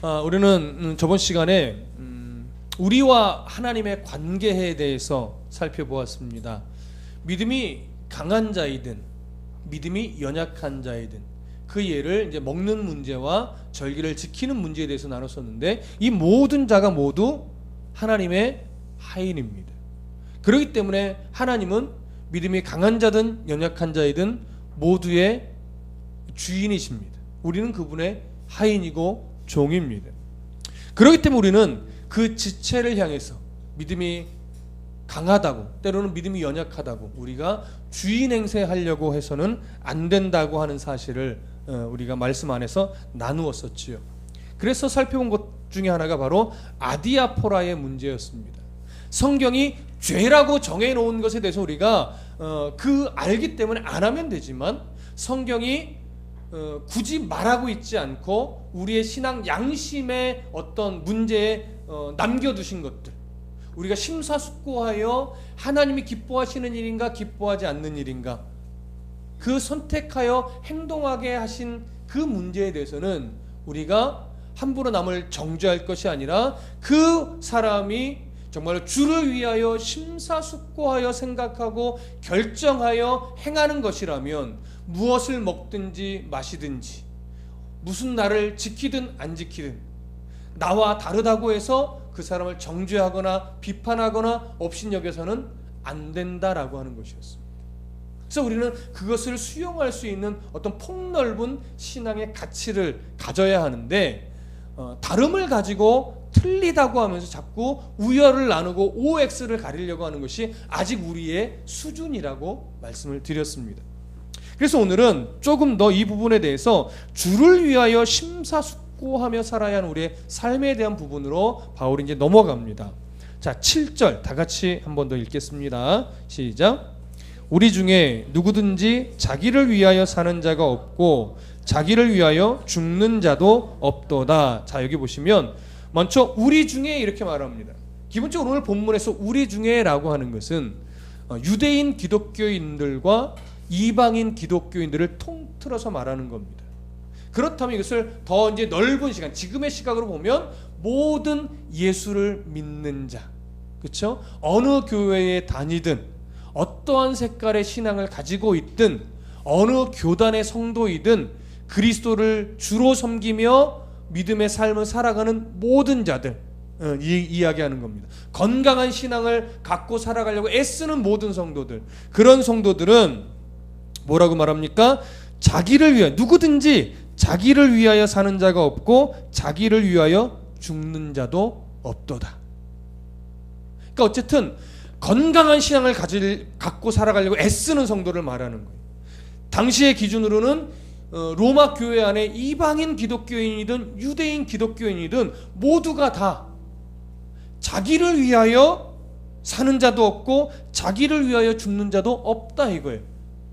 우리는 저번 시간에 우리와 하나님의 관계에 대해서 살펴보았습니다. 믿음이 강한 자이든 믿음이 연약한 자이든 그 예를 이제 먹는 문제와 절기를 지키는 문제에 대해서 나눴었는데, 이 모든 자가 모두 하나님의 하인입니다. 그렇기 때문에 하나님은 믿음이 강한 자든 연약한 자이든 모두의 주인이십니다. 우리는 그분의 하인이고 종입니다. 그렇기 때문에 우리는 그 지체를 향해서 믿음이 강하다고, 때로는 믿음이 연약하다고 우리가 주인 행세하려고 해서는 안 된다고 하는 사실을 우리가 말씀 안에서 나누었었지요. 그래서 살펴본 것 중에 하나가 바로 아디아포라의 문제였습니다. 성경이 죄라고 정해놓은 것에 대해서 우리가 알기 때문에 안 하면 되지만, 성경이 굳이 말하고 있지 않고 우리의 신앙 양심의 어떤 문제에 남겨두신 것들, 우리가 심사숙고하여 하나님이 기뻐하시는 일인가 기뻐하지 않는 일인가 그 선택하여 행동하게 하신 그 문제에 대해서는 우리가 함부로 남을 정죄할 것이 아니라, 그 사람이 정말 주를 위하여 심사숙고하여 생각하고 결정하여 행하는 것이라면 무엇을 먹든지 마시든지, 무슨 날을 지키든 안 지키든 나와 다르다고 해서 그 사람을 정죄하거나 비판하거나 업신여겨서는 안 된다라고 하는 것이었습니다. 그래서 우리는 그것을 수용할 수 있는 어떤 폭넓은 신앙의 가치를 가져야 하는데, 다름을 가지고 틀리다고 하면서 자꾸 우열을 나누고 OX를 가리려고 하는 것이 아직 우리의 수준이라고 말씀을 드렸습니다. 그래서 오늘은 조금 더 이 부분에 대해서 주를 위하여 심사숙고하며 살아야 하는 우리의 삶에 대한 부분으로 바울이 이제 넘어갑니다. 자, 7절 다 같이 한 번 더 읽겠습니다. 시작. 우리 중에 누구든지 자기를 위하여 사는 자가 없고 자기를 위하여 죽는 자도 없도다. 자, 여기 보시면 먼저 우리 중에 이렇게 말합니다. 기본적으로 오늘 본문에서 우리 중에라고 하는 것은 유대인 기독교인들과 이방인 기독교인들을 통틀어서 말하는 겁니다. 그렇다면 이것을 더 이제 넓은 시간, 지금의 시각으로 보면 모든 예수를 믿는 자, 그렇죠? 어느 교회에 다니든 어떠한 색깔의 신앙을 가지고 있든 어느 교단의 성도이든 그리스도를 주로 섬기며 믿음의 삶을 살아가는 모든 자들 이야기하는 겁니다. 건강한 신앙을 갖고 살아가려고 애쓰는 모든 성도들, 그런 성도들은 뭐라고 말합니까? 자기를 위하여, 누구든지 자기를 위하여 사는 자가 없고 자기를 위하여 죽는 자도 없도다. 그러니까 어쨌든 건강한 신앙을 갖고 살아가려고 애쓰는 성도를 말하는 거예요. 당시의 기준으로는 로마 교회 안에 이방인 기독교인이든 유대인 기독교인이든 모두가 다 자기를 위하여 사는 자도 없고 자기를 위하여 죽는 자도 없다 이거예요.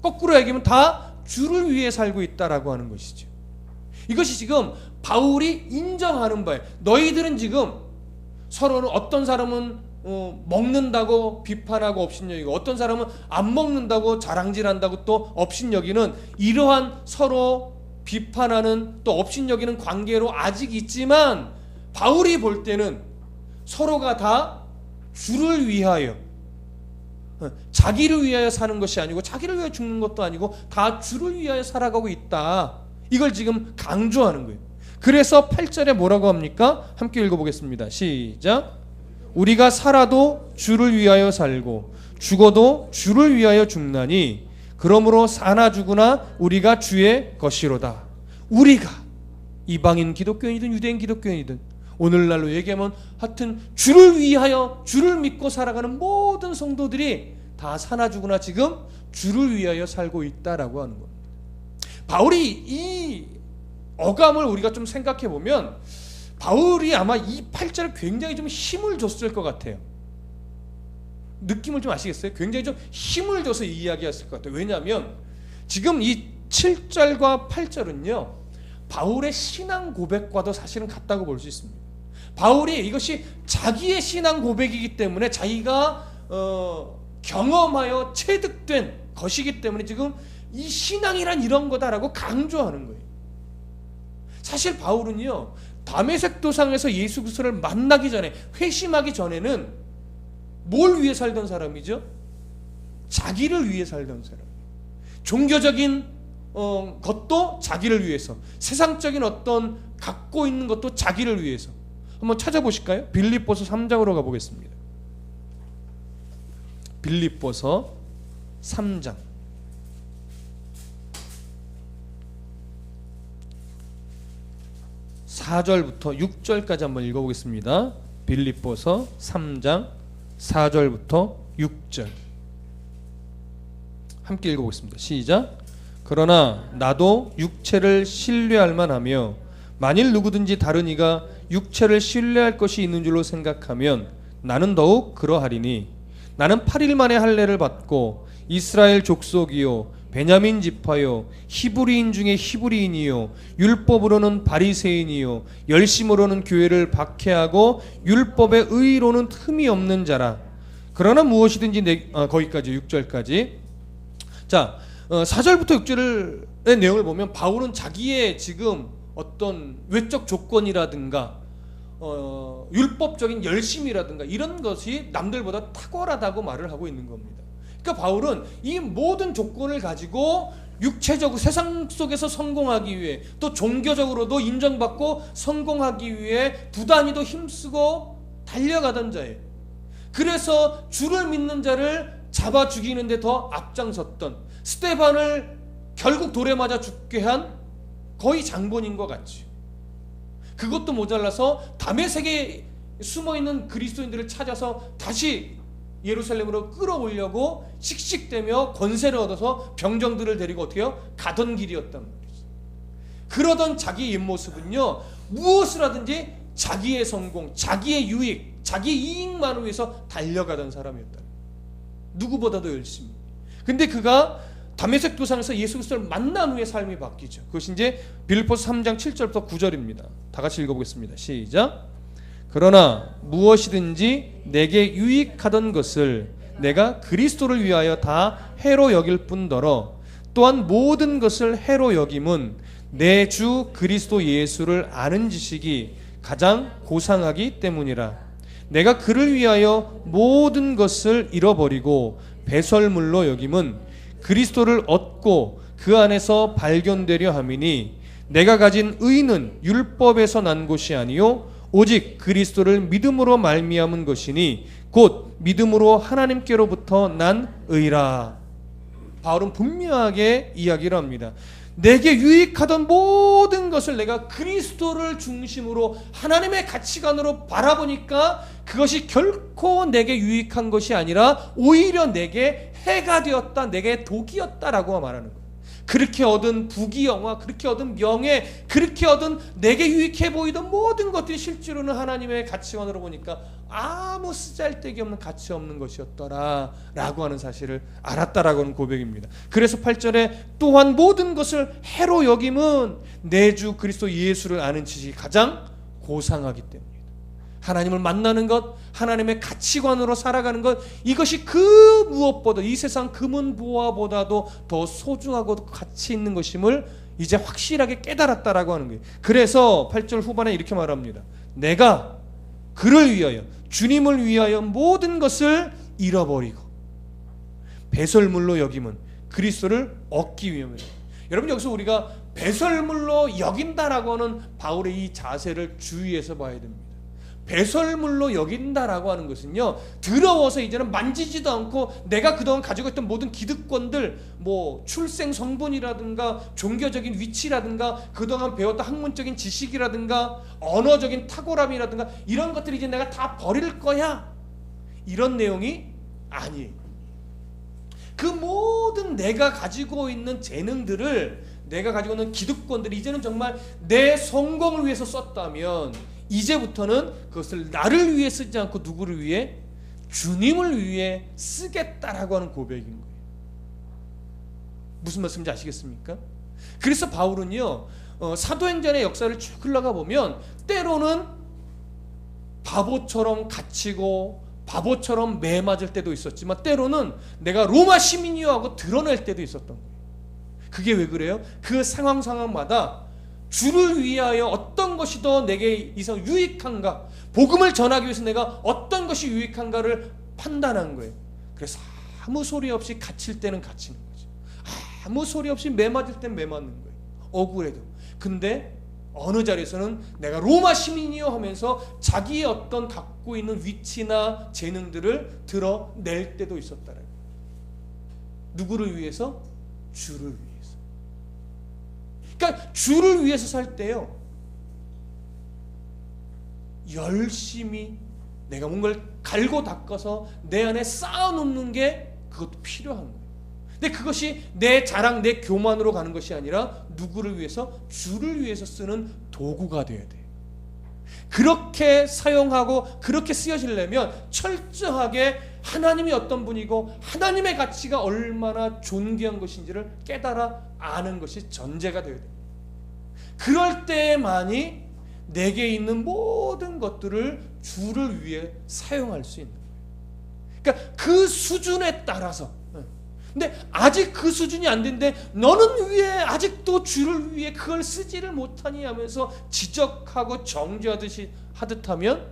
거꾸로 얘기하면 다 주를 위해 살고 있다라고 하는 것이죠. 이것이 지금 바울이 인정하는 바예요. 너희들은 지금 서로는 어떤 사람은 먹는다고 비판하고 업신여기고, 어떤 사람은 안 먹는다고 자랑질한다고 또 업신여기는, 이러한 서로 비판하는 또 업신여기는 관계로 아직 있지만, 바울이 볼 때는 서로가 다 주를 위하여, 자기를 위하여 사는 것이 아니고 자기를 위하여 죽는 것도 아니고 다 주를 위하여 살아가고 있다. 이걸 지금 강조하는 거예요. 그래서 8절에 뭐라고 합니까? 함께 읽어보겠습니다. 시작. 우리가 살아도 주를 위하여 살고 죽어도 주를 위하여 죽나니 그러므로 사나 죽으나 우리가 주의 것이로다. 우리가 이방인 기독교인이든 유대인 기독교인이든 오늘날로 얘기하면 하여튼 주를 위하여 주를 믿고 살아가는 모든 성도들이 다 사나 죽으나 지금 주를 위하여 살고 있다라고 하는 겁니다. 바울이 이 어감을 우리가 좀 생각해 보면 바울이 아마 이 8절에 굉장히 좀 힘을 줬을 것 같아요. 느낌을 좀 아시겠어요? 굉장히 좀 힘을 줘서 이 이야기했을 것 같아요. 왜냐하면 지금 이 7절과 8절은요 바울의 신앙 고백과도 사실은 같다고 볼 수 있습니다. 바울이 이것이 자기의 신앙 고백이기 때문에, 자기가 경험하여 체득된 것이기 때문에 지금 이 신앙이란 이런 거다라고 강조하는 거예요. 사실 바울은요 다메섹 도상에서 예수 그리스도를 만나기 전에, 회심하기 전에는 뭘 위해 살던 사람이죠? 자기를 위해 살던 사람. 종교적인 것도 자기를 위해서, 세상적인 어떤 갖고 있는 것도 자기를 위해서. 한번 찾아보실까요? 빌립보서 3장으로 가보겠습니다. 빌립보서 3장 4절부터 6절까지 한번 읽어보겠습니다. 빌립보서 3장 4절부터 6절 함께 읽어보겠습니다. 시작. 그러나 나도 육체를 신뢰할 만하며 만일 누구든지 다른 이가 육체를 신뢰할 것이 있는 줄로 생각하면 나는 더욱 그러하리니 나는 8일 만에 할례를 받고 이스라엘 족속이요 베냐민 지파요 히브리인 중에 히브리인이요 율법으로는 바리새인이요 열심으로는 교회를 박해하고 율법의 의로는 흠이 없는 자라. 그러나 무엇이든지 거기까지 6절까지. 자, 4절부터 6절의 내용을 보면 바울은 자기의 지금 어떤 외적 조건이라든가 율법적인 열심이라든가 이런 것이 남들보다 탁월하다고 말을 하고 있는 겁니다. 그러니까 바울은 이 모든 조건을 가지고 육체적으로 세상 속에서 성공하기 위해, 또 종교적으로도 인정받고 성공하기 위해 부단히도 힘쓰고 달려가던 자예요. 그래서 주를 믿는 자를 잡아 죽이는데 더 앞장섰던, 스데반을 결국 돌에 맞아 죽게 한 거의 장본인 것 같죠. 그것도 모자라서 다메섹에 숨어있는 그리스도인들을 찾아서 다시 예루살렘으로 끌어오려고 씩씩대며 권세를 얻어서 병정들을 데리고 어떻게 해요? 가던 길이었단 말이죠. 그러던 자기의 옛모습은요, 무엇을 하든지 자기의 성공, 자기의 유익, 자기의 이익만을 위해서 달려가던 사람이었다. 누구보다도 열심히. 근데 그가 다메섹 도상에서 예수 그리스도를 만난 후에 삶이 바뀌죠. 그것이 이제 빌립보서 3장 7절부터 9절입니다. 다 같이 읽어보겠습니다. 시작. 그러나 무엇이든지 내게 유익하던 것을 내가 그리스도를 위하여 다 해로 여길 뿐더러 또한 모든 것을 해로 여김은 내 주 그리스도 예수를 아는 지식이 가장 고상하기 때문이라. 내가 그를 위하여 모든 것을 잃어버리고 배설물로 여김은 그리스도를 얻고 그 안에서 발견되려 함이니 내가 가진 의는 율법에서 난 것이 아니요 오직 그리스도를 믿음으로 말미암은 것이니 곧 믿음으로 하나님께로부터 난 의라. 바울은 분명하게 이야기를 합니다. 내게 유익하던 모든 것을 내가 그리스도를 중심으로 하나님의 가치관으로 바라보니까 그것이 결코 내게 유익한 것이 아니라 오히려 내게 해가 되었다, 내게 독이었다라고 말하는 거예요. 그렇게 얻은 부귀영화, 그렇게 얻은 명예, 그렇게 얻은 내게 유익해 보이던 모든 것들이 실제로는 하나님의 가치관으로 보니까 아무 쓰잘데기 없는 가치 없는 것이었더라 라고 하는 사실을 알았다라고 하는 고백입니다. 그래서 8절에 또한 모든 것을 해로 여김은 내 주 그리스도 예수를 아는 지식이 가장 고상하기 때문이다. 하나님을 만나는 것, 하나님의 가치관으로 살아가는 것, 이것이 그 무엇보다 이 세상 금은보화보다도 더 소중하고 가치 있는 것임을 이제 확실하게 깨달았다라고 하는 거예요. 그래서 8절 후반에 이렇게 말합니다. 내가 그를 위하여, 주님을 위하여 모든 것을 잃어버리고 배설물로 여김은 그리스도를 얻기 위함이에요. 여러분, 여기서 우리가 배설물로 여긴다라고 하는 바울의 이 자세를 주의해서 봐야 됩니다. 배설물로 여긴다라고 하는 것은요, 더러워서 이제는 만지지도 않고 내가 그동안 가지고 있던 모든 기득권들, 뭐 출생 성분이라든가 종교적인 위치라든가 그동안 배웠던 학문적인 지식이라든가 언어적인 탁월함이라든가 이런 것들을 이제 내가 다 버릴 거야, 이런 내용이 아니에요. 그 모든 내가 가지고 있는 재능들을, 내가 가지고 있는 기득권들을 이제는 정말 내 성공을 위해서 썼다면 이제부터는 그것을 나를 위해 쓰지 않고 누구를 위해? 주님을 위해 쓰겠다라고 하는 고백인 거예요. 무슨 말씀인지 아시겠습니까? 그래서 바울은요, 사도행전의 역사를 쭉 흘러가 보면 때로는 바보처럼 갇히고 바보처럼 매 맞을 때도 있었지만 때로는 내가 로마 시민이요 하고 드러낼 때도 있었던 거예요. 그게 왜 그래요? 그 상황마다 주를 위하여 어떤 것이 더 내게 이상 유익한가, 복음을 전하기 위해서 내가 어떤 것이 유익한가를 판단한 거예요. 그래서 아무 소리 없이 갇힐 때는 갇히는 거죠. 아무 소리 없이 매맞을 땐 매맞는 거예요. 억울해도. 근데 어느 자리에서는 내가 로마 시민이요 하면서 자기의 어떤 갖고 있는 위치나 재능들을 드러낼 때도 있었다는 거예요. 누구를 위해서? 주를 위해서. 그러니까 주를 위해서 살 때요, 열심히 내가 뭔가를 갈고 닦아서 내 안에 쌓아놓는 게 그것도 필요한 거예요. 근데 그것이 내 자랑, 내 교만으로 가는 것이 아니라 누구를 위해서? 주를 위해서 쓰는 도구가 되어야 돼요. 그렇게 사용하고 그렇게 쓰여지려면 철저하게 하나님이 어떤 분이고 하나님의 가치가 얼마나 존귀한 것인지를 깨달아 아는 것이 전제가 되어야 돼요. 그럴 때만이 내게 있는 모든 것들을 주를 위해 사용할 수 있는 거예요. 그러니까 그 수준에 따라서. 근데 아직 그 수준이 안 된데 너는 왜 아직도 주를 위해 그걸 쓰지를 못하니 하면서 지적하고 정죄하듯이 하듯 하면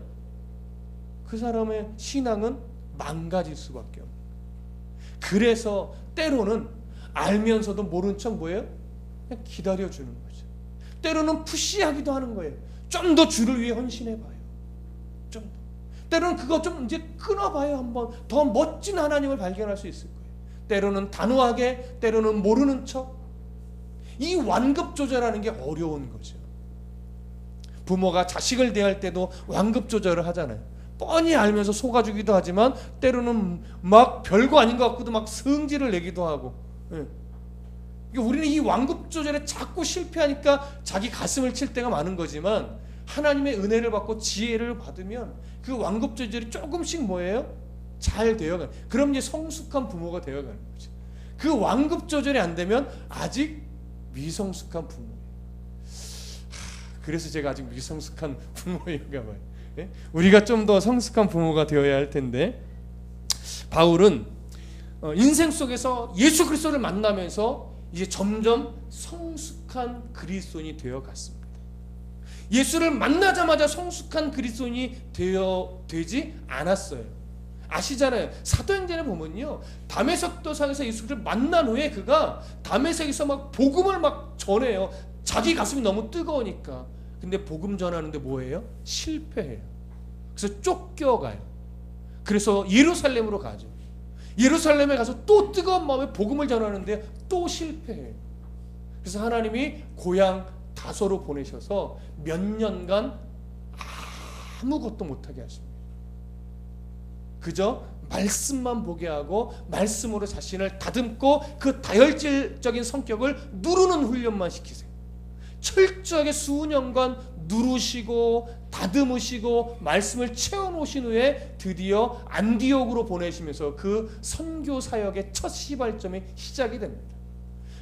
그 사람의 신앙은 망가질 수밖에 없는 거예요. 그래서 때로는 알면서도 모른 척 뭐예요? 그냥 기다려주는 거죠. 때로는 푸시하기도 하는 거예요. 좀 더 주를 위해 헌신해봐요. 좀 더. 때로는 그거 좀 이제 끊어봐요. 한번 더 멋진 하나님을 발견할 수 있을 거예요. 때로는 단호하게, 때로는 모르는 척. 이 완급 조절하는 게 어려운 거죠. 부모가 자식을 대할 때도 완급 조절을 하잖아요. 뻔히 알면서 속아주기도 하지만 때로는 막 별거 아닌 것 같고도 막 성질을 내기도 하고. 우리는 이 완급 조절에 자꾸 실패하니까 자기 가슴을 칠 때가 많은 거지만 하나님의 은혜를 받고 지혜를 받으면 그 완급 조절이 조금씩 뭐예요? 잘 되어가는. 그럼 이제 성숙한 부모가 되어가는 거죠. 그 완급 조절이 안 되면 아직 미성숙한 부모예요. 그래서 제가 아직 미성숙한 부모인가 봐요. 예? 우리가 좀 더 성숙한 부모가 되어야 할 텐데, 바울은 인생 속에서 예수 그리스도를 만나면서 이제 점점 성숙한 그리스도인이 되어갔습니다. 예수를 만나자마자 성숙한 그리스도인이 되지 않았어요. 아시잖아요. 사도행전에 보면요, 다메섹 도상에서 예수를 만난 후에 그가 다메섹에서 막 복음을 막 전해요. 자기 가슴이 너무 뜨거우니까. 근데 복음 전하는데 뭐예요? 실패해요. 그래서 쫓겨가요. 그래서 예루살렘으로 가죠. 예루살렘에 가서 또 뜨거운 마음에 복음을 전하는데 또 실패해요. 그래서 하나님이 고향 다소로 보내셔서 몇 년간 아무것도 못하게 하십니다. 그저 말씀만 보게 하고 말씀으로 자신을 다듬고 그 다혈질적인 성격을 누르는 훈련만 시키세요. 철저하게 수년간 누르시고 다듬으시고 말씀을 채워놓으신 후에 드디어 안디옥으로 보내시면서 그 선교 사역의 첫 시발점이 시작이 됩니다.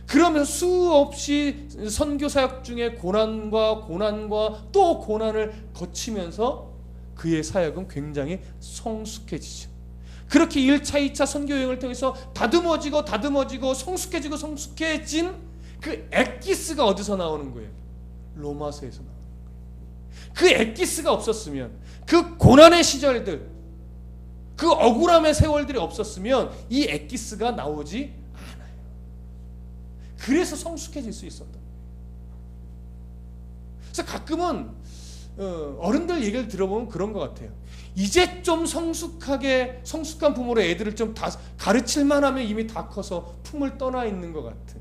그러면서 수없이 선교 사역 중에 고난과 또 고난을 거치면서 그의 사역은 굉장히 성숙해지죠. 그렇게 1차, 2차 선교 여행을 통해서 다듬어지고 성숙해진 그 엑기스가 어디서 나오는 거예요? 로마서에서 나오는 거예요. 그 엑기스가 없었으면, 그 고난의 시절들, 그 억울함의 세월들이 없었으면 이 엑기스가 나오지 않아요. 그래서 성숙해질 수 있었던 거예요. 그래서 가끔은 어른들 얘기를 들어보면 그런 것 같아요. 이제 좀 성숙한 부모로 애들을 좀 다 가르칠만 하면 이미 다 커서 품을 떠나 있는 것 같은.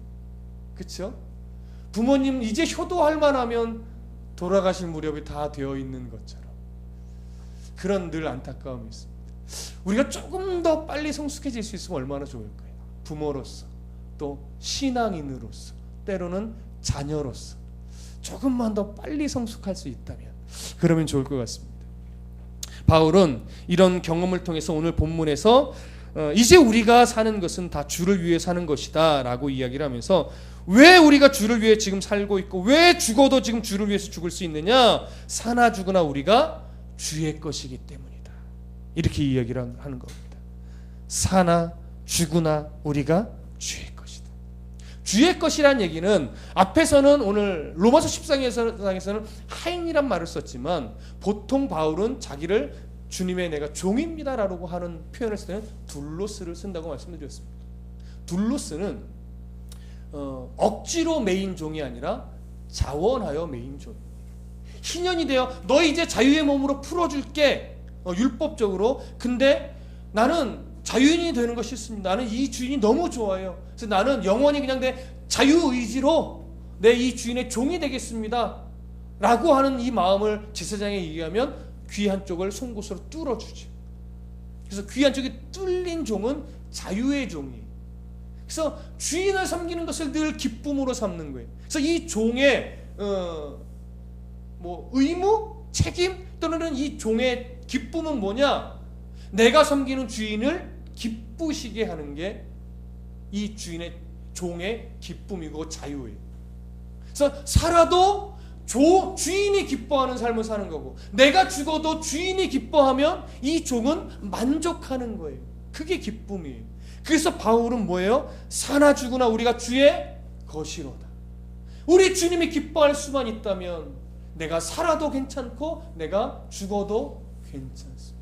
그렇죠? 부모님 이제 효도할 만하면 돌아가실 무렵이 다 되어 있는 것처럼 그런 늘 안타까움이 있습니다. 우리가 조금 더 빨리 성숙해질 수 있으면 얼마나 좋을까요? 부모로서, 또 신앙인으로서, 때로는 자녀로서 조금만 더 빨리 성숙할 수 있다면 그러면 좋을 것 같습니다. 바울은 이런 경험을 통해서 오늘 본문에서 이제 우리가 사는 것은 다 주를 위해 사는 것이다 라고 이야기를 하면서, 왜 우리가 주를 위해 지금 살고 있고 왜 죽어도 지금 주를 위해서 죽을 수 있느냐? 사나 죽으나 우리가 주의 것이기 때문이다, 이렇게 이야기를 하는 겁니다. 사나 죽으나 우리가 주의 것이다. 주의 것이란 얘기는 앞에서는 오늘 로마서 10장에서는 하인이란 말을 썼지만 보통 바울은 자기를 주님의 내가 종입니다라고 하는 표현을 쓸 때는 둘로스를 쓴다고 말씀드렸습니다. 둘로스는 억지로 매인 종이 아니라 자원하여 매인 종. 희년이 되어 너 이제 자유의 몸으로 풀어줄게 율법적으로. 근데 나는 자유인이 되는 것이 싫습니다. 나는 이 주인이 너무 좋아요. 그래서 나는 영원히 그냥 내 자유의지로 내 이 주인의 종이 되겠습니다 라고 하는 이 마음을 제사장에 얘기하면 귀 한쪽을 송곳으로 뚫어주죠. 그래서 귀 한쪽이 뚫린 종은 자유의 종이에요. 그래서 주인을 섬기는 것을 늘 기쁨으로 삼는 거예요. 그래서 이 종의 의무, 책임 또는 이 종의 기쁨은 뭐냐? 내가 섬기는 주인을 기쁘시게 하는 게 이 주인의 종의 기쁨이고 자유예요. 그래서 살아도 주인이 기뻐하는 삶을 사는 거고, 내가 죽어도 주인이 기뻐하면 이 종은 만족하는 거예요. 그게 기쁨이에요. 그래서 바울은 뭐예요? 사나 죽으나 우리가 주의 것이로다. 우리 주님이 기뻐할 수만 있다면 내가 살아도 괜찮고 내가 죽어도 괜찮습니다.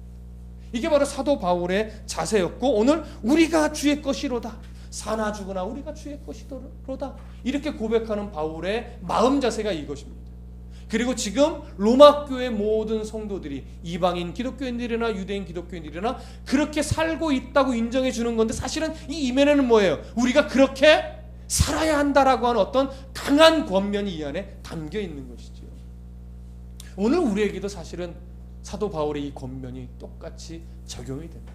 이게 바로 사도 바울의 자세였고, 오늘 우리가 주의 것이로다, 사나 죽으나 우리가 주의 것이로다, 이렇게 고백하는 바울의 마음 자세가 이것입니다. 그리고 지금 로마 교회 모든 성도들이 이방인 기독교인들이나 유대인 기독교인들이나 그렇게 살고 있다고 인정해 주는 건데, 사실은 이 이면에는 뭐예요? 우리가 그렇게 살아야 한다라고 하는 어떤 강한 권면이 이 안에 담겨 있는 것이죠. 오늘 우리에게도 사실은 사도 바울의 이 권면이 똑같이 적용이 됩니다.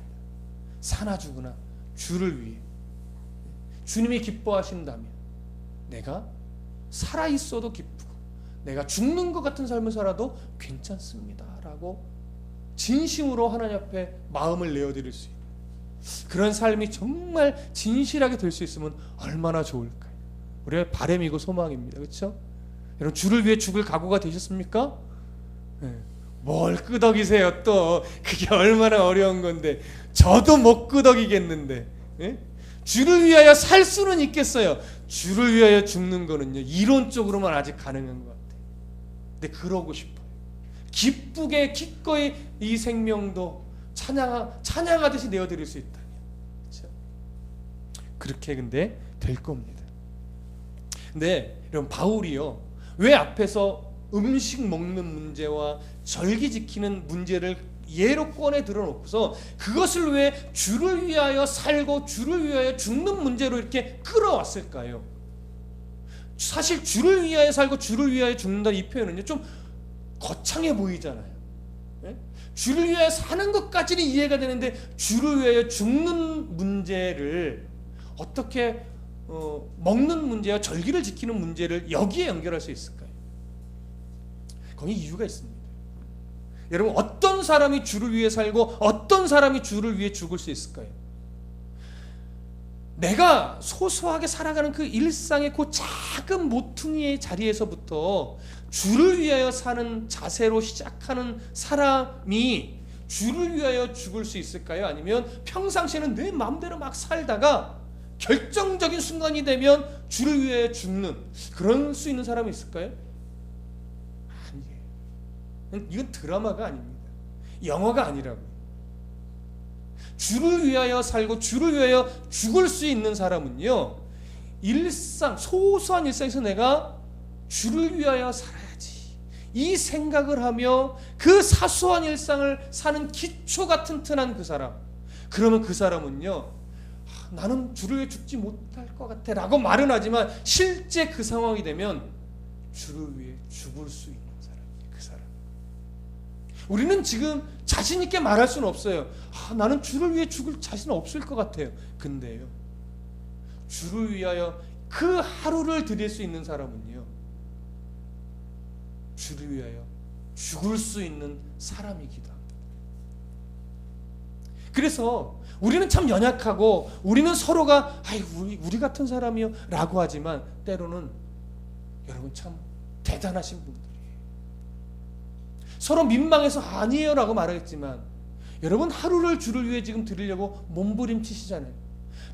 사나 죽으나 주를 위해, 주님이 기뻐하신다면 내가 살아있어도 기쁘고 내가 죽는 것 같은 삶을 살아도 괜찮습니다 라고 진심으로 하나님 앞에 마음을 내어드릴 수 있는 그런 삶이 정말 진실하게 될 수 있으면 얼마나 좋을까요? 우리의 바람이고 소망입니다. 그렇죠? 여러분, 주를 위해 죽을 각오가 되셨습니까? 네. 뭘 끄덕이세요 또. 그게 얼마나 어려운 건데. 저도 못 끄덕이겠는데. 네? 주를 위하여 살 수는 있겠어요. 주를 위하여 죽는 거는요, 이론적으로만 아직 가능한 것 같아요. 근데 그러고 싶어요. 기쁘게 기꺼이 이 생명도 찬양하듯이 내어드릴 수 있다면, 그렇죠? 그렇게 근데 될 겁니다. 근데 여러분, 바울이요, 왜 앞에서 음식 먹는 문제와 절기 지키는 문제를 예로 꺼내 들어놓고서 그것을 왜 주를 위하여 살고 주를 위하여 죽는 문제로 이렇게 끌어왔을까요? 사실 주를 위하여 살고 주를 위하여 죽는다, 이 표현은요 좀 거창해 보이잖아요. 네? 주를 위하여 사는 것까지는 이해가 되는데 주를 위하여 죽는 문제를 어떻게 먹는 문제와 절기를 지키는 문제를 여기에 연결할 수 있을까요? 거기 이유가 있습니다. 여러분, 어떤 사람이 주를 위해 살고 어떤 사람이 주를 위해 죽을 수 있을까요? 내가 소소하게 살아가는 그 일상의 그 작은 모퉁이의 자리에서부터 주를 위하여 사는 자세로 시작하는 사람이 주를 위하여 죽을 수 있을까요? 아니면 평상시에는 내 마음대로 막 살다가 결정적인 순간이 되면 주를 위하여 죽는 그런 수 있는 사람이 있을까요? 아니에요. 이건 드라마가 아닙니다. 영화가 아니라고요. 주를 위하여 살고 주를 위하여 죽을 수 있는 사람은요, 일상, 소소한 일상에서 내가 주를 위하여 살아야지, 이 생각을 하며 그 사소한 일상을 사는 기초가 튼튼한 그 사람, 그러면 그 사람은요, 나는 주를 위해 죽지 못할 것 같아 라고 말은 하지만 실제 그 상황이 되면 주를 위해 죽을 수 있는 사람이에요. 그 사람. 우리는 지금 자신 있게 말할 수는 없어요. 나는 주를 위해 죽을 자신은 없을 것 같아요. 근데요, 주를 위하여 그 하루를 드릴 수 있는 사람은요, 주를 위하여 죽을 수 있는 사람이기도 합니다. 그래서 우리는 참 연약하고 우리는 서로가 우리 같은 사람이요 라고 하지만 때로는 여러분 참 대단하신 분들이에요. 서로 민망해서 아니에요 라고 말하겠지만 여러분, 하루를 주를 위해 지금 드리려고 몸부림치시잖아요.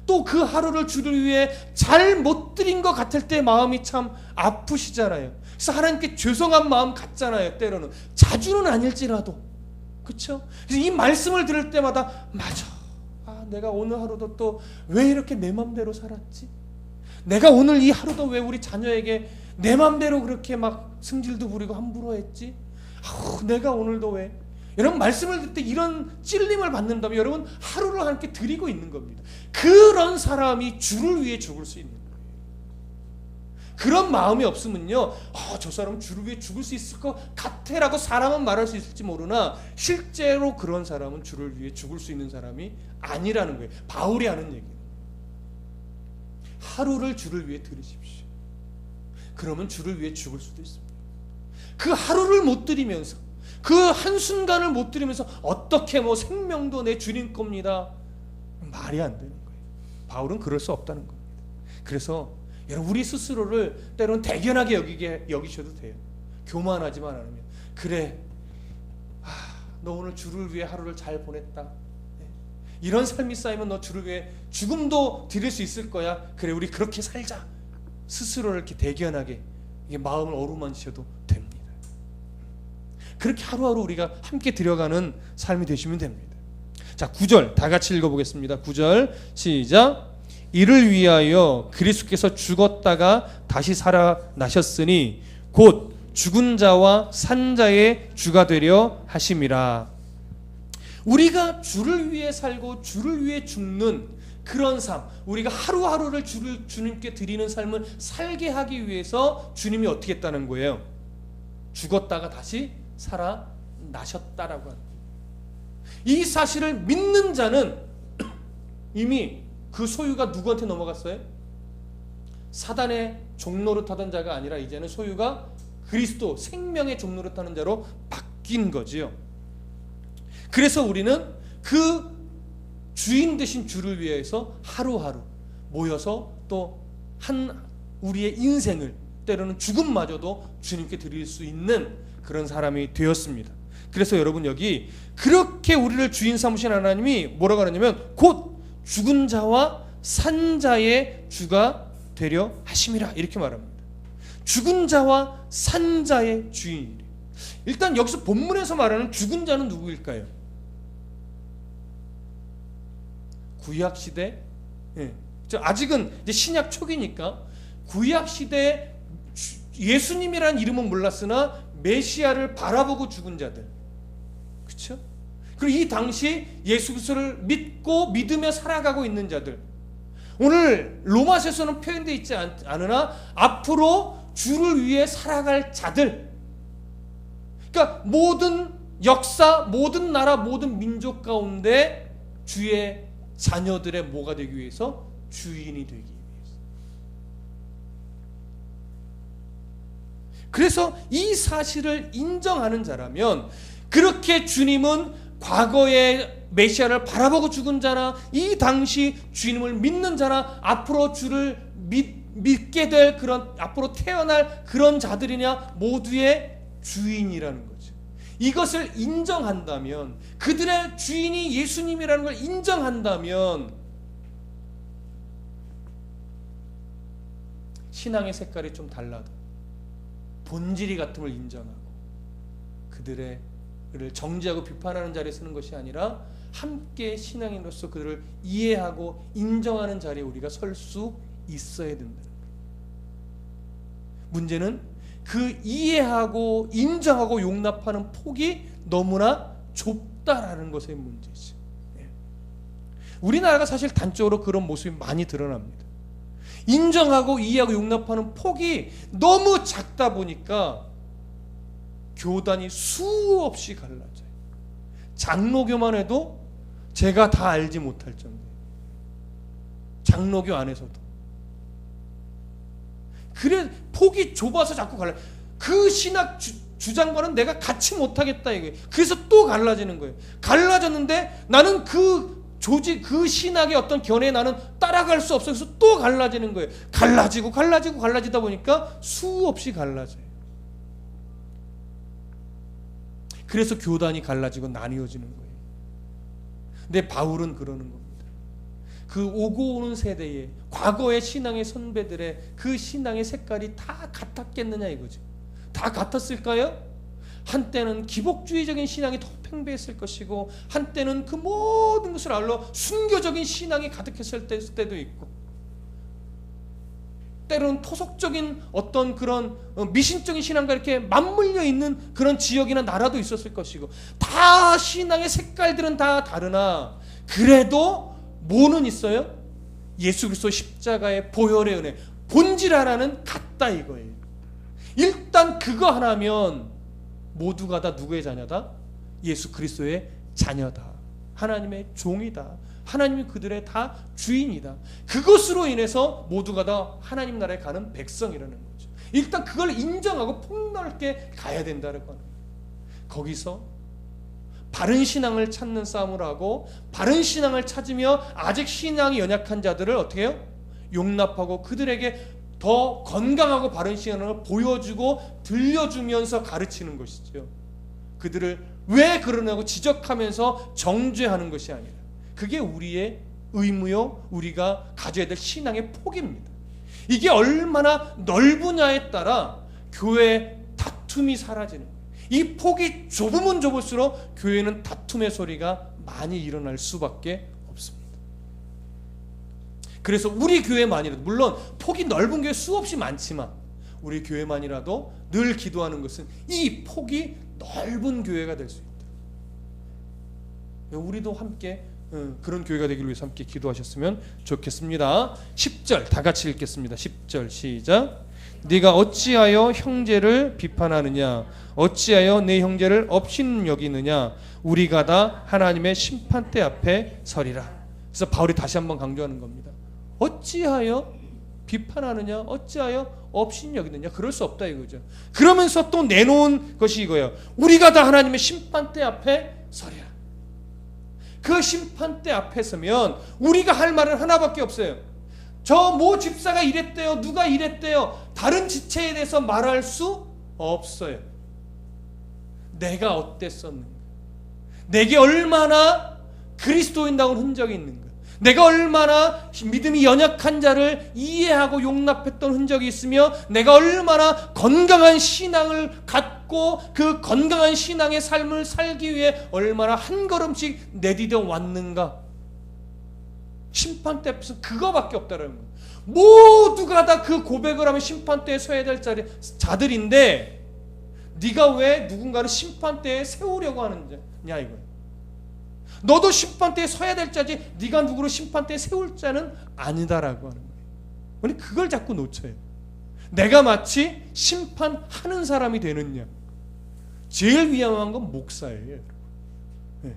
또 그 하루를 주를 위해 잘 못 드린 것 같을 때 마음이 참 아프시잖아요. 그래서 하나님께 죄송한 마음 같잖아요. 때로는 자주는 아닐지라도, 그렇죠? 그래서 이 말씀을 들을 때마다 맞아, 내가 오늘 하루도 또 왜 이렇게 내 맘대로 살았지? 내가 오늘 이 하루도 왜 우리 자녀에게 내 맘대로 그렇게 막 승질도 부리고 함부로 했지? 내가 오늘도 왜? 여러분, 말씀을 듣을 때 이런 찔림을 받는다면 여러분 하루를 함께 드리고 있는 겁니다. 그런 사람이 주를 위해 죽을 수 있는 거예요. 그런 마음이 없으면요, 저 사람은 주를 위해 죽을 수 있을 것 같아라고 사람은 말할 수 있을지 모르나 실제로 그런 사람은 주를 위해 죽을 수 있는 사람이 아니라는 거예요. 바울이 하는 얘기예요. 하루를 주를 위해 드리십시오. 그러면 주를 위해 죽을 수도 있습니다. 그 하루를 못 드리면서, 그 한순간을 못 드리면서 어떻게 생명도 내 주님 겁니다, 말이 안 되는 거예요. 바울은 그럴 수 없다는 겁니다. 그래서 여러분, 우리 스스로를 때로는 대견하게 여기셔도 돼요. 교만하지만 않으면. 그래, 너 오늘 주를 위해 하루를 잘 보냈다. 이런 삶이 쌓이면 너 주를 위해 죽음도 드릴 수 있을 거야. 그래, 우리 그렇게 살자. 스스로를 이렇게 대견하게 마음을 어루만지셔도 됩니다. 그렇게 하루하루 우리가 함께 들여가는 삶이 되시면 됩니다. 자, 9절 다 같이 읽어보겠습니다. 9절 시작. 이를 위하여 그리스도께서 죽었다가 다시 살아나셨으니 곧 죽은 자와 산 자의 주가 되려 하심이라. 우리가 주를 위해 살고 주를 위해 죽는 그런 삶, 우리가 하루하루를 주님께 드리는 삶을 살게 하기 위해서 주님이 어떻게 했다는 거예요? 죽었다가 다시 살아나셨다라고 합니다. 이 사실을 믿는 자는 이미 그 소유가 누구한테 넘어갔어요? 사단의 종노릇하던 자가 아니라 이제는 소유가 그리스도 생명의 종노릇하는 자로 바뀐 거지요. 그래서 우리는 그 주인 되신 주를 위해서 하루하루 모여서 또 우리의 인생을, 때로는 죽음마저도 주님께 드릴 수 있는 그런 사람이 되었습니다. 그래서 여러분, 여기 그렇게 우리를 주인 삼으신 하나님이 뭐라고 하냐면 곧 죽은 자와 산 자의 주가 되려 하심이라, 이렇게 말합니다. 죽은 자와 산 자의 주인이래. 일단 여기서 본문에서 말하는 죽은 자는 누구일까요? 구약 시대, 아직은 이제 신약 초기니까 구약 시대 예수님이라는 이름은 몰랐으나 메시아를 바라보고 죽은 자들, 그렇죠? 그리고 이 당시 예수 그리스도를 믿고 믿으며 살아가고 있는 자들, 오늘 로마서에서는 표현되어 있지 않으나 앞으로 주를 위해 살아갈 자들, 그러니까 모든 역사, 모든 나라, 모든 민족 가운데 주의 자녀들의 뭐가 되기 위해서? 주인이 되기 위해서. 그래서 이 사실을 인정하는 자라면, 그렇게 주님은 과거의 메시아를 바라보고 죽은 자나 이 당시 주님을 믿는 자나 앞으로 주를 믿게 될 그런 앞으로 태어날 그런 자들이냐 모두의 주인이라는 거죠. 이것을 인정한다면, 그들의 주인이 예수님이라는 걸 인정한다면 신앙의 색깔이 좀 달라도 본질이 같음을 인정하고 그들을 정죄하고 비판하는 자리에 서는 것이 아니라 함께 신앙인으로서 그들을 이해하고 인정하는 자리에 우리가 설 수 있어야 된다는 거예요. 문제는 그 이해하고 인정하고 용납하는 폭이 너무나 좁다라는 것의 문제지. 우리나라가 사실 단적으로 그런 모습이 많이 드러납니다. 인정하고 이해하고 용납하는 폭이 너무 작다 보니까 교단이 수없이 갈라져요. 장로교만 해도 제가 다 알지 못할 정도예요. 장로교 안에서도. 그래, 폭이 좁아서 자꾸 갈라요. 그 신학 주장과는 내가 같이 못하겠다 이거예요. 그래서 또 갈라지는 거예요. 갈라졌는데 나는 그 신학의 어떤 견해에 나는 따라갈 수 없어서 또 갈라지는 거예요. 갈라지다 보니까 수없이 갈라져요. 그래서 교단이 갈라지고 나뉘어지는 거예요. 근데 바울은 그러는 겁니다. 그 오고 오는 세대에 과거의 신앙의 선배들의 그 신앙의 색깔이 다 같았겠느냐 이거죠. 다 같았을까요? 한때는 기복주의적인 신앙이 더 팽배했을 것이고 한때는 그 모든 것을 알로 순교적인 신앙이 가득했을 때도 있고 때로는 토속적인 어떤 그런 미신적인 신앙과 이렇게 맞물려 있는 그런 지역이나 나라도 있었을 것이고 다 신앙의 색깔들은 다 다르나 그래도 뭐는 있어요? 예수 그리스도 십자가의 보혈의 은혜 본질 하나는 같다 이거예요. 일단 그거 하나면 모두가 다 누구의 자녀다? 예수 그리스도의 자녀다. 하나님의 종이다. 하나님이 그들의 다 주인이다. 그것으로 인해서 모두가 다 하나님 나라에 가는 백성이라는 거죠. 일단 그걸 인정하고 폭넓게 가야 된다는 거예요. 거기서 바른 신앙을 찾는 싸움을 하고 바른 신앙을 찾으며 아직 신앙이 연약한 자들을 어떻게 해요? 용납하고 그들에게 더 건강하고 바른 신앙을 보여주고 들려주면서 가르치는 것이죠. 그들을 왜 그러냐고 지적하면서 정죄하는 것이 아니라 그게 우리의 의무요 우리가 가져야 될 신앙의 폭입니다. 이게 얼마나 넓으냐에 따라 교회의 다툼이 사라지는 거예요. 이 폭이 좁으면 좁을수록 교회는 다툼의 소리가 많이 일어날 수밖에 없습니다. 그래서 우리 교회만이라도 물론 폭이 넓은 교회 수없이 많지만 우리 교회만이라도 늘 기도하는 것은 이 폭이 넓은 교회가 될 수 있다. 우리도 함께 그런 교회가 되기를 위해서 함께 기도하셨으면 좋겠습니다. 10절 다 같이 읽겠습니다. 10절 시작. 네가 어찌하여 형제를 비판하느냐 어찌하여 내 형제를 업신 여기느냐 우리가 다 하나님의 심판대 앞에 서리라. 그래서 바울이 다시 한번 강조하는 겁니다. 어찌하여 비판하느냐 어찌하여 업신 여기느냐 그럴 수 없다 이거죠. 그러면서 또 내놓은 것이 이거예요. 우리가 다 하나님의 심판대 앞에 서리라. 그 심판대 앞에 서면 우리가 할 말은 하나밖에 없어요. 저 모 집사가 이랬대요. 누가 이랬대요. 다른 지체에 대해서 말할 수 없어요. 내가 어땠었는가. 내게 얼마나 그리스도인다운 흔적이 있는가. 내가 얼마나 믿음이 연약한 자를 이해하고 용납했던 흔적이 있으며 내가 얼마나 건강한 신앙을 갖고 그 건강한 신앙의 삶을 살기 위해 얼마나 한 걸음씩 내디뎌 왔는가. 심판대 앞에서 그거밖에 없다는 거예요. 모두가 다 그 고백을 하면 심판대에 서야 될 자들인데 네가 왜 누군가를 심판대에 세우려고 하느냐 이거예요. 너도 심판대에 서야 될 자지 네가 누구를 심판대에 세울 자는 아니다라고 하는 거예요. 근데 그걸 자꾸 놓쳐요. 내가 마치 심판하는 사람이 되느냐. 제일 위험한 건 목사예요. 네.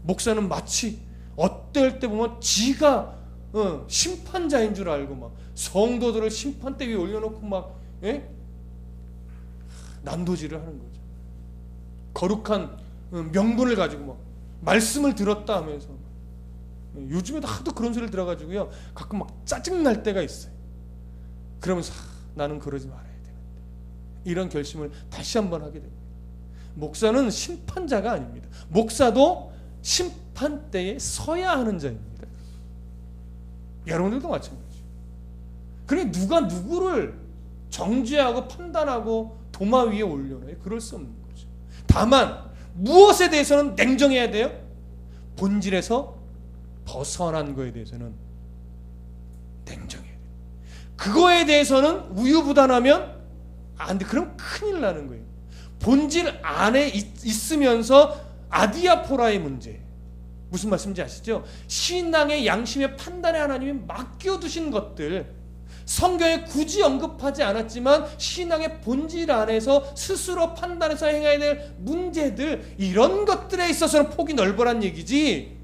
목사는 마치 어떨 때 보면 지가 심판자인 줄 알고 막 성도들을 심판대 위에 올려놓고 막 난도질을 하는 거죠. 거룩한 명분을 가지고 막 말씀을 들었다 하면서 요즘에도 하도 그런 소리를 들어가지고요 가끔 막 짜증날 때가 있어요. 그러면서 나는 그러지 말아야 되는데 이런 결심을 다시 한번 하게 됩니다. 목사는 심판자가 아닙니다. 목사도 심판대에 서야 하는 자입니다. 여러분들도 마찬가지죠. 그러니 누가 누구를 정죄하고 판단하고 도마 위에 올려놔요? 그럴 수 없는 거죠. 다만 무엇에 대해서는 냉정해야 돼요? 본질에서 벗어난 거에 대해서는 냉정해야 돼요. 그거에 대해서는 우유부단하면 안 돼. 그럼 큰일 나는 거예요. 본질 안에 있으면서 아디아포라의 문제. 무슨 말씀인지 아시죠? 신앙의 양심의 판단에 하나님이 맡겨두신 것들, 성경에 굳이 언급하지 않았지만 신앙의 본질 안에서 스스로 판단해서 행해야 될 문제들, 이런 것들에 있어서는 폭이 넓으란 얘기지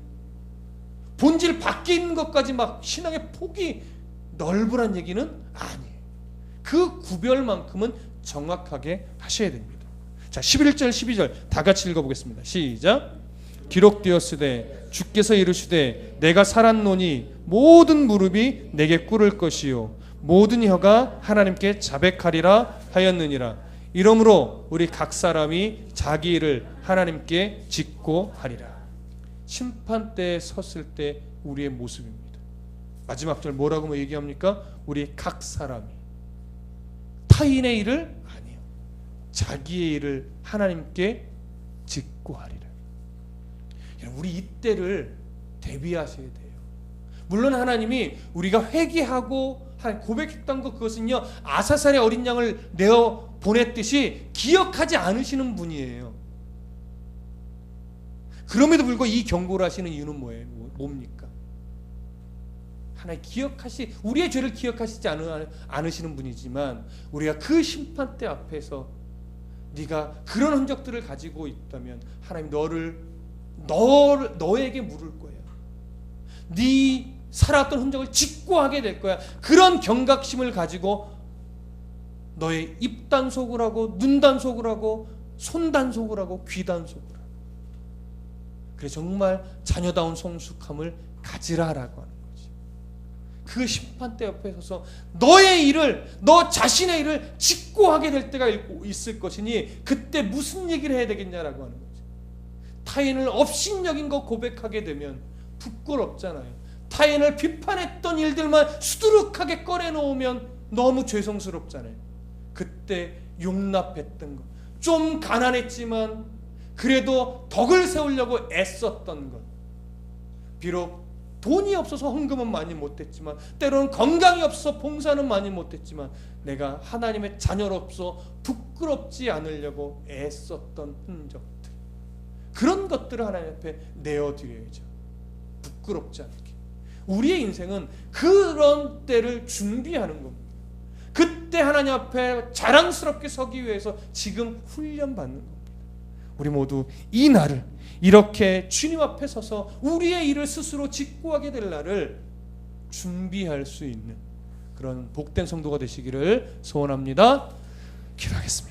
본질 밖에 있는 것까지 막 신앙의 폭이 넓으란 얘기는 아니에요. 그 구별만큼은 정확하게 하셔야 됩니다. 자, 11절 12절 다 같이 읽어보겠습니다. 시작. 기록되었으되 주께서 이르시되 내가 살았노니 모든 무릎이 내게 꿇을 것이요 모든 혀가 하나님께 자백하리라 하였느니라. 이러므로 우리 각 사람이 자기 일을 하나님께 짓고 하리라. 심판대에 섰을 때 우리의 모습입니다. 마지막 절 뭐라고 얘기합니까? 우리 각 사람이 타인의 일을 아니요 자기의 일을 하나님께 직고하리라. 우리 이때를 대비하셔야 돼요. 물론 하나님이 우리가 회개하고 고백했던 것, 그것은요 아사살의 어린 양을 내어 보냈듯이 기억하지 않으시는 분이에요. 그럼에도 불구하고 이 경고를 하시는 이유는 뭐예요? 뭡니까? 하나님 우리의 죄를 기억하시지 않으시는 분이지만 우리가 그 심판대 앞에서 네가 그런 흔적들을 가지고 있다면 하나님 너에게 물을 거야. 네 살았던 흔적을 직고하게 될 거야. 그런 경각심을 가지고 너의 입 단속을 하고 눈 단속을 하고 손 단속을 하고 귀 단속을 하고, 그래 정말 자녀다운 성숙함을 가지라라고 하는 거지. 그 심판대 옆에 서서 너의 일을, 너 자신의 일을 직고하게 될 때가 있을 것이니 그때 무슨 얘기를 해야 되겠냐라고 하는 거지. 타인을 업신여긴 거 고백하게 되면 부끄럽잖아요. 타인을 비판했던 일들만 수두룩하게 꺼내놓으면 너무 죄송스럽잖아요. 그때 용납했던 것, 좀 가난했지만 그래도 덕을 세우려고 애썼던 것, 비록 돈이 없어서 헌금은 많이 못했지만 때로는 건강이 없어서 봉사는 많이 못했지만 내가 하나님의 자녀로서 부끄럽지 않으려고 애썼던 흔적들, 그런 것들을 하나님 앞에 내어드려야죠. 부끄럽지 않게. 우리의 인생은 그런 때를 준비하는 겁니다. 그때 하나님 앞에 자랑스럽게 서기 위해서 지금 훈련받는 겁니다. 우리 모두 이 날을 이렇게 주님 앞에 서서 우리의 일을 스스로 직고하게 될 날을 준비할 수 있는 그런 복된 성도가 되시기를 소원합니다. 기도하겠습니다.